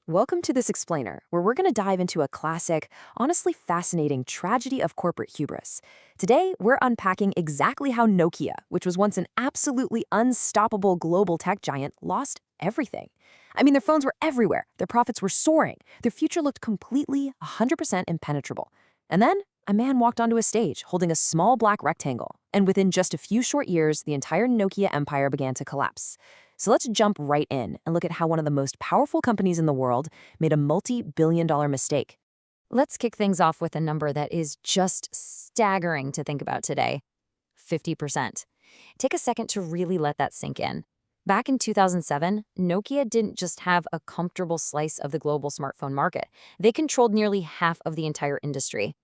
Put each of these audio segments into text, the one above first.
Welcome to this explainer, where we're going to dive into a classic, honestly fascinating tragedy of corporate hubris. Today, we're unpacking exactly how Nokia, which was once an absolutely unstoppable global tech giant, lost everything. I mean, their phones were everywhere, their profits were soaring, their future looked completely 100% impenetrable. And then, a man walked onto a stage holding a small black rectangle, and within just a few short years, the entire Nokia empire began to collapse. So let's jump right in and look at how one of the most powerful companies in the world made a multi-billion-dollar mistake. Let's kick things off with a number that is just staggering to think about today: 50%. Take a second to really let that sink in. Back in 2007, Nokia didn't just have a comfortable slice of the global smartphone market. They controlled nearly half of the entire industry.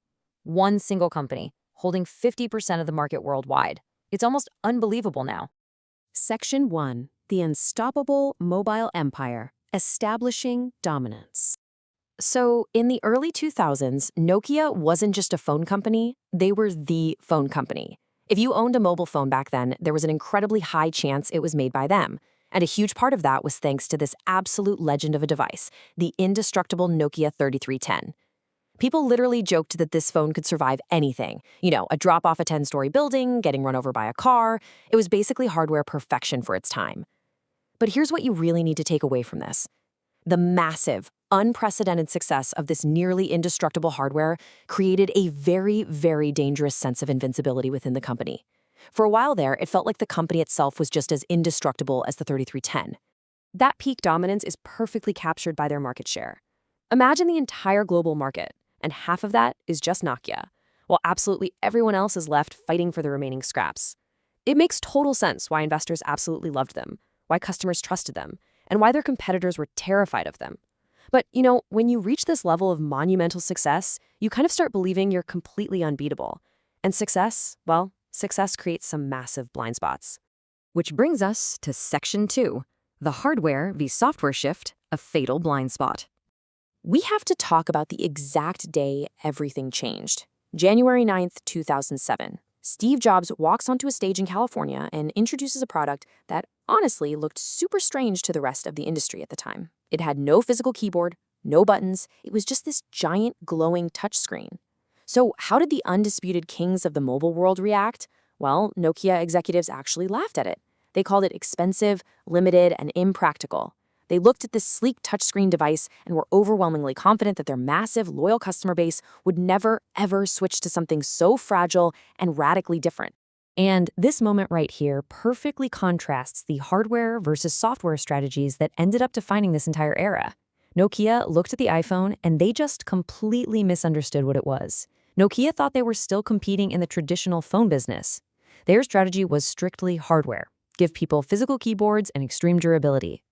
One single company, holding 50% of the market worldwide. It's almost unbelievable now. Section 1. The Unstoppable Mobile Empire, Establishing Dominance. So, in the early 2000s, Nokia wasn't just a phone company, they were the phone company. If you owned a mobile phone back then, there was an incredibly high chance it was made by them. And a huge part of that was thanks to this absolute legend of a device, the indestructible Nokia 3310. People literally joked that this phone could survive anything. A drop off a 10-story building, getting run over by a car. It was basically hardware perfection for its time. But here's what you really need to take away from this. The massive, unprecedented success of this nearly indestructible hardware created a very, very dangerous sense of invincibility within the company. For a while there, it felt like the company itself was just as indestructible as the 3310. That peak dominance is perfectly captured by their market share. Imagine the entire global market, and half of that is just Nokia, while absolutely everyone else is left fighting for the remaining scraps. It makes total sense why investors absolutely loved them, why customers trusted them, and why their competitors were terrified of them. But, when you reach this level of monumental success, you kind of start believing you're completely unbeatable. And success creates some massive blind spots. Which brings us to Section 2, the hardware v. software shift, a fatal blind spot. We have to talk about the exact day everything changed. January 9th, 2007. Steve Jobs walks onto a stage in California and introduces a product that honestly looked super strange to the rest of the industry at the time. It had no physical keyboard, no buttons. It was just this giant glowing touchscreen. So how did the undisputed kings of the mobile world react? Well, Nokia executives actually laughed at it. They called it expensive, limited, and impractical. They looked at this sleek touchscreen device and were overwhelmingly confident that their massive, loyal customer base would never, ever switch to something so fragile and radically different. And this moment right here perfectly contrasts the hardware versus software strategies that ended up defining this entire era. Nokia looked at the iPhone and they just completely misunderstood what it was. Nokia thought they were still competing in the traditional phone business. Their strategy was strictly hardware: give people physical keyboards and extreme durability.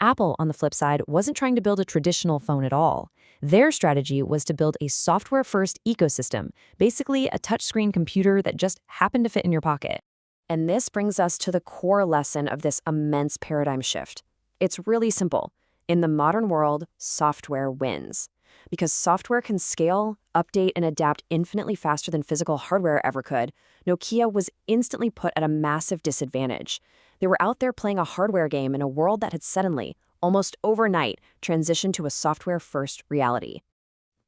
Apple, on the flip side, wasn't trying to build a traditional phone at all. Their strategy was to build a software-first ecosystem, basically a touchscreen computer that just happened to fit in your pocket. And this brings us to the core lesson of this immense paradigm shift. It's really simple. In the modern world, software wins. Because software can scale, update, and adapt infinitely faster than physical hardware ever could, Nokia was instantly put at a massive disadvantage. They were out there playing a hardware game in a world that had suddenly, almost overnight, transitioned to a software-first reality.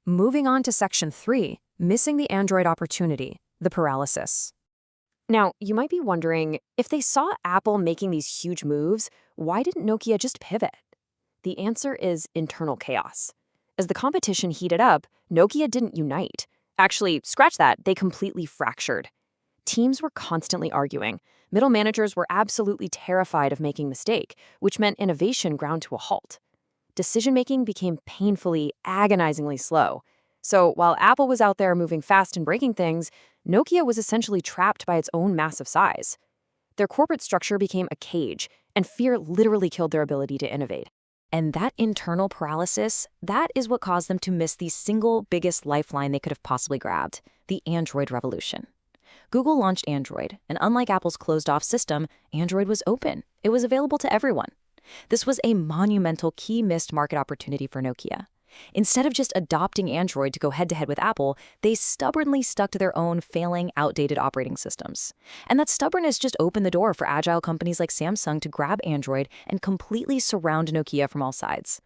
Moving on to Section 3, missing the Android opportunity, the paralysis. Now, you might be wondering, if they saw Apple making these huge moves, why didn't Nokia just pivot? The answer is internal chaos. As the competition heated up, Nokia didn't unite. Actually, scratch that, they completely fractured. Teams were constantly arguing. Middle managers were absolutely terrified of making a mistake, which meant innovation ground to a halt. Decision-making became painfully, agonizingly slow. So while Apple was out there moving fast and breaking things, Nokia was essentially trapped by its own massive size. Their corporate structure became a cage, and fear literally killed their ability to innovate. And that internal paralysis, that is what caused them to miss the single biggest lifeline they could have possibly grabbed: the Android revolution. Google launched Android, and unlike Apple's closed-off system, Android was open. It was available to everyone. This was a monumental key missed market opportunity for Nokia. Instead of just adopting Android to go head-to-head with Apple, they stubbornly stuck to their own failing, outdated operating systems. And that stubbornness just opened the door for agile companies like Samsung to grab Android and completely surround Nokia from all sides.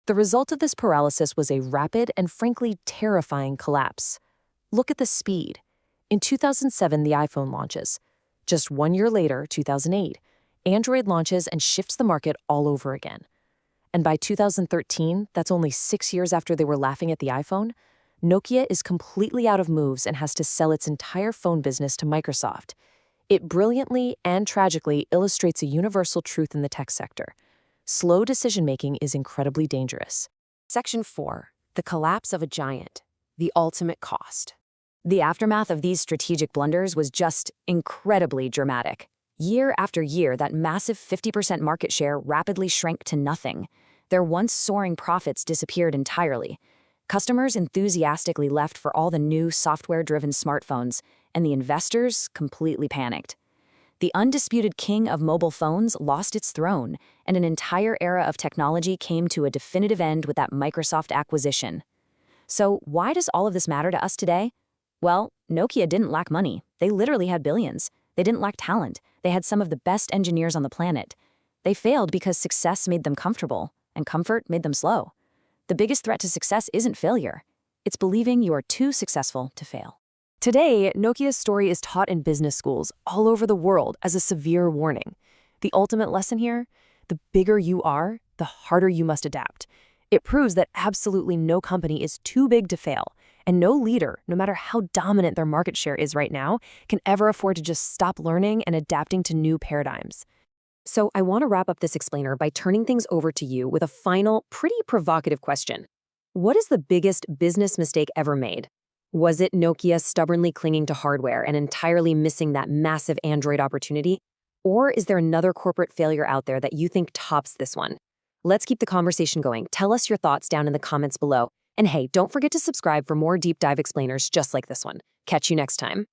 The result of this paralysis was a rapid and frankly terrifying collapse. Look at the speed. In 2007, the iPhone launches. Just 1 year later, 2008, Android launches and shifts the market all over again. And by 2013, that's only 6 years after they were laughing at the iPhone, Nokia is completely out of moves and has to sell its entire phone business to Microsoft. It brilliantly and tragically illustrates a universal truth in the tech sector. Slow decision-making is incredibly dangerous. Section 4. The collapse of a giant. The ultimate cost. The aftermath of these strategic blunders was just incredibly dramatic. Year after year, that massive 50% market share rapidly shrank to nothing. Their once soaring profits disappeared entirely. Customers enthusiastically left for all the new software-driven smartphones, and the investors completely panicked. The undisputed king of mobile phones lost its throne, and an entire era of technology came to a definitive end with that Microsoft acquisition. So why does all of this matter to us today? Well, Nokia didn't lack money. They literally had billions. They didn't lack talent. They had some of the best engineers on the planet. They failed because success made them comfortable, and comfort made them slow. The biggest threat to success isn't failure. It's believing you are too successful to fail. Today, Nokia's story is taught in business schools all over the world as a severe warning. The ultimate lesson here? The bigger you are, the harder you must adapt. It proves that absolutely no company is too big to fail, and no leader, no matter how dominant their market share is right now, can ever afford to just stop learning and adapting to new paradigms. So I want to wrap up this explainer by turning things over to you with a final, pretty provocative question. What is the biggest business mistake ever made? Was it Nokia stubbornly clinging to hardware and entirely missing that massive Android opportunity? Or is there another corporate failure out there that you think tops this one? Let's keep the conversation going. Tell us your thoughts down in the comments below. And hey, don't forget to subscribe for more deep dive explainers just like this one. Catch you next time.